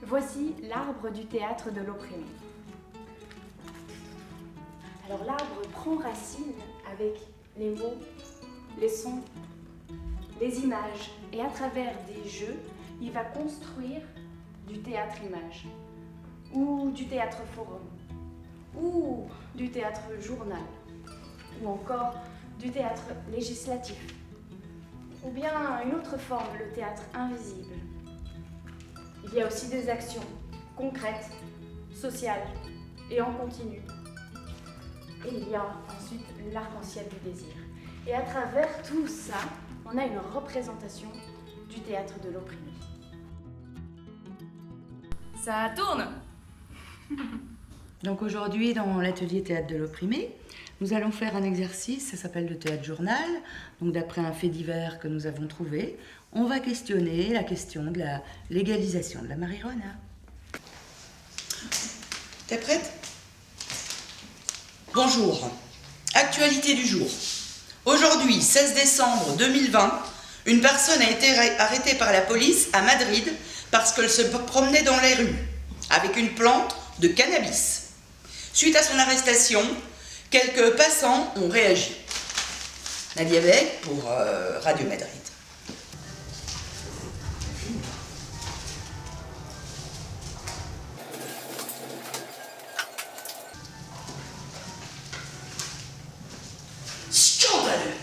Voici l'arbre du théâtre de l'opprimé. Alors l'arbre prend racine avec les mots, les sons, les images, et à travers des jeux, il va construire du théâtre-image, ou du théâtre-forum, ou du théâtre-journal, ou encore du théâtre législatif, ou bien une autre forme, le théâtre invisible. Il y a aussi des actions concrètes, sociales et en continu. Et il y a ensuite l'arc-en-ciel du désir. Et à travers tout ça, on a une représentation du théâtre de l'opprimé. Ça tourne! Donc aujourd'hui, dans l'atelier théâtre de l'opprimé, nous allons faire un exercice, ça s'appelle le théâtre journal. Donc d'après un fait divers que nous avons trouvé, on va questionner la question de la légalisation de la marijuana. T'es prête? Bonjour. Actualité du jour. Aujourd'hui, 16 décembre 2020, une personne a été arrêtée par la police à Madrid parce qu'elle se promenait dans les rues avec une plante de cannabis. Suite à son arrestation, quelques passants ont réagi. Nadia Beck pour Radio Madrid. Scandaleux!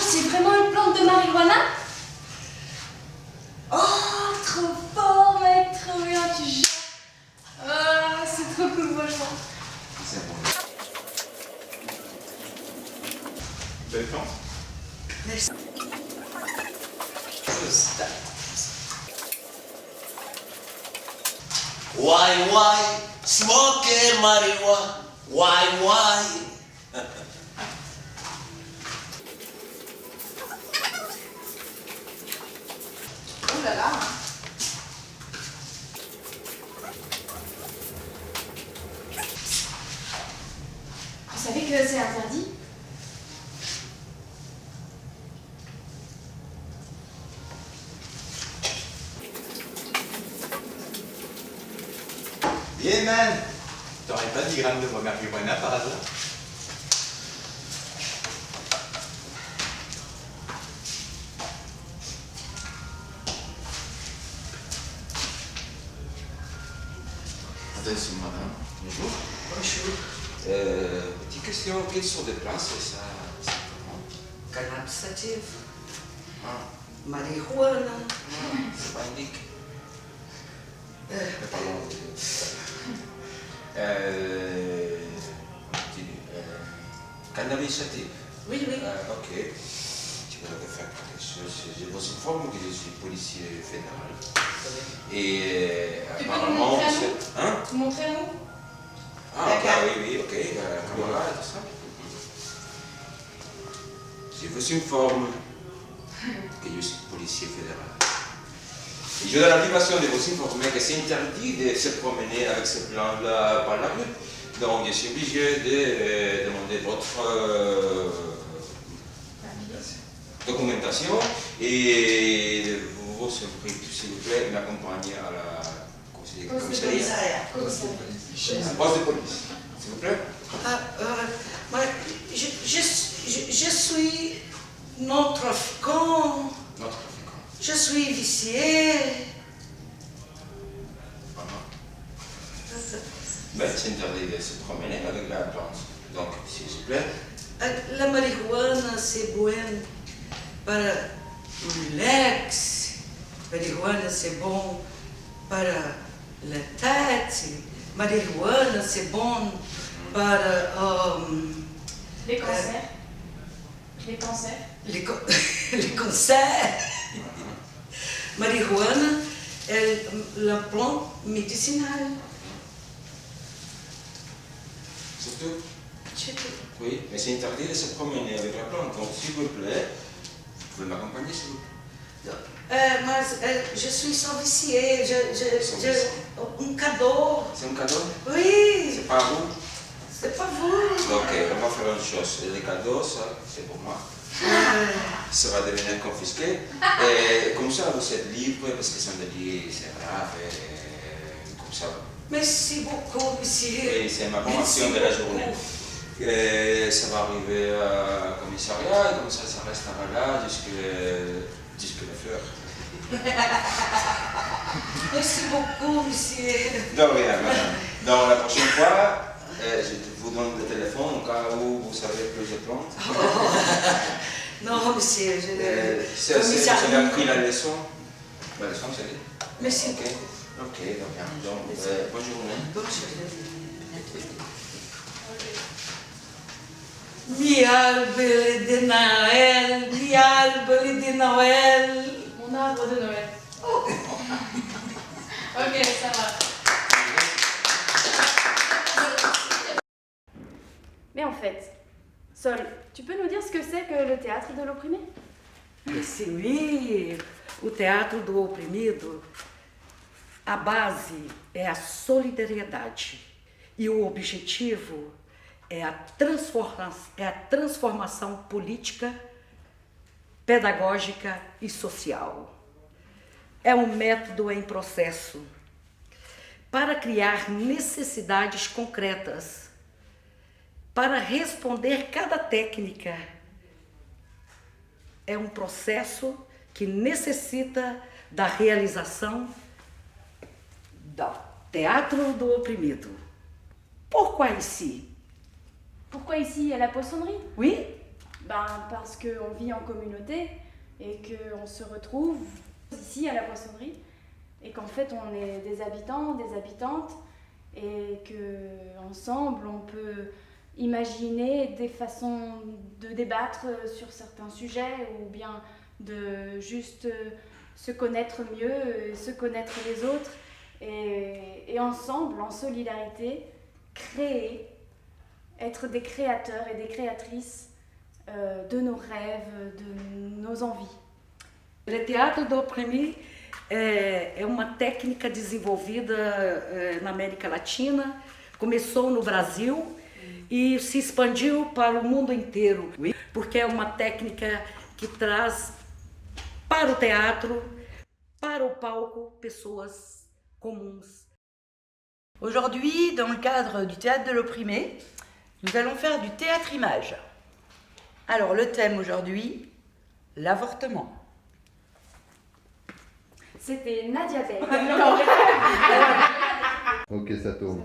C'est vraiment une plante de marijuana? Oh, trop fort, mec, trop bien, tu gères. C'est trop cool, franchement. C'est bon. Belle plante. Merci. Why, smoking marijuana? Why? Oh là là! Vous savez que c'est interdit? Bien, man! T'aurais pas 10 grammes de marijuana par hasard? Attention, madame. Bonjour. Bonjour. Petite question, quelle sorte de plante c'est ça exactement? Cannabis sativa, Ah, marijuana. c'est pas indiqué. Mais parlons. Cannabis sativa. Oui, oui. Ok. Tu peux le faire quelque chose. Je vous informe que je suis policier fédéral. Et Tu peux apparemment. nous montrer à nous? Hein? Montrez-nous. Ah, oui, ok. Caméra et tout ça. Je vous informe que je suis policier fédéral. Et je donne l'application de vous informer que c'est interdit de se promener avec ce plan-là par la rue. Donc je suis obligé de demander votre documentation et vous, s'il vous plaît, m'accompagner à la commissariat. Un poste de police, s'il vous plaît. Moi, je suis non-trafiquant, Notre trafiquant. je suis vicié. Ben, c'est interdit de se promener avec la plante. Donc, s'il vous plaît. La marijuana, c'est bon para relax. Marijuana, c'est bon para la tête. Marijuana, c'est bon para Les cancers. Les cancers. les cancers. Marijuana est la plante médicinale. Surtout. C'est tout. Oui, mais c'est interdit de se promener avec la plante. Donc, s'il vous plaît, vous pouvez m'accompagner, s'il vous plaît. Moi, je suis sans vicié. Un cadeau. C'est un cadeau? Oui, C'est pas vous? c'est pas vous. Donc, on va faire une chose. Les cadeaux, ça, c'est pour moi. Ça va devenir confisqué. Et comme ça, vous êtes libre, parce que samedi, c'est grave. Et comme ça. Merci beaucoup, monsieur. Et c'est ma promotion de la journée. Et ça va arriver au commissariat, et comme ça restera là jusqu'à la fleur. Merci beaucoup, monsieur. De rien, madame. Donc, la prochaine fois, je vous donne le téléphone au cas où vous savez plus de plantes. Non, monsieur, J'ai appris la leçon. La leçon, c'est dit. Merci. Ok, de rien. Donc, bonne journée. Bonne journée. Mi arbre de Noël, mi arbre de Noël. Mon arbre de Noël. Ok, ça va. Mais en fait, Sol, tu peux nous dire ce que c'est que le théâtre de l'opprimé? Sim, o teatro do oprimido, a base é a solidariedade e o objetivo é a transformação política, pedagógica e social. É um método em processo para criar necessidades concretas, para responder cada técnica. É um processo que necessita da realização do teatro do oprimido. Pourquoi ici? Pourquoi ici à la poissonnerie? Oui? Ben, parce qu'on vit en communauté et qu'on se retrouve ici à la poissonnerie et qu'en fait on est des habitants, des habitantes et qu'ensemble on peut imaginer des façons de débattre sur certains sujets ou bien de juste se connaître mieux, se connaître les autres et ensemble, en solidarité, créer, être des créateurs et des créatrices de nos rêves, de nos envies. O teatro do oprimido é uma técnica desenvolvida na América Latina, começou no Brasil e se expandiu para o mundo inteiro, porque é uma técnica que traz para o teatro, para o palco, pessoas comuns. Aujourd'hui, dans le cadre du théâtre de l'opprimé, nous allons faire du théâtre-image. Alors, le thème aujourd'hui, l'avortement. C'était Nadia Bey. Ok, ça tourne.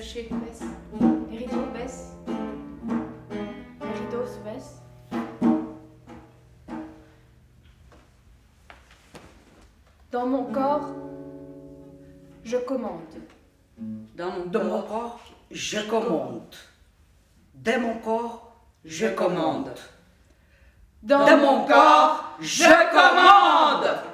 sachets baissent. Les rideaux baissent. Les rideaux se baissent. Dans mon corps, je commande. Dans mon corps, je commande. Dans mon corps, je commande. Dans mon corps, je commande.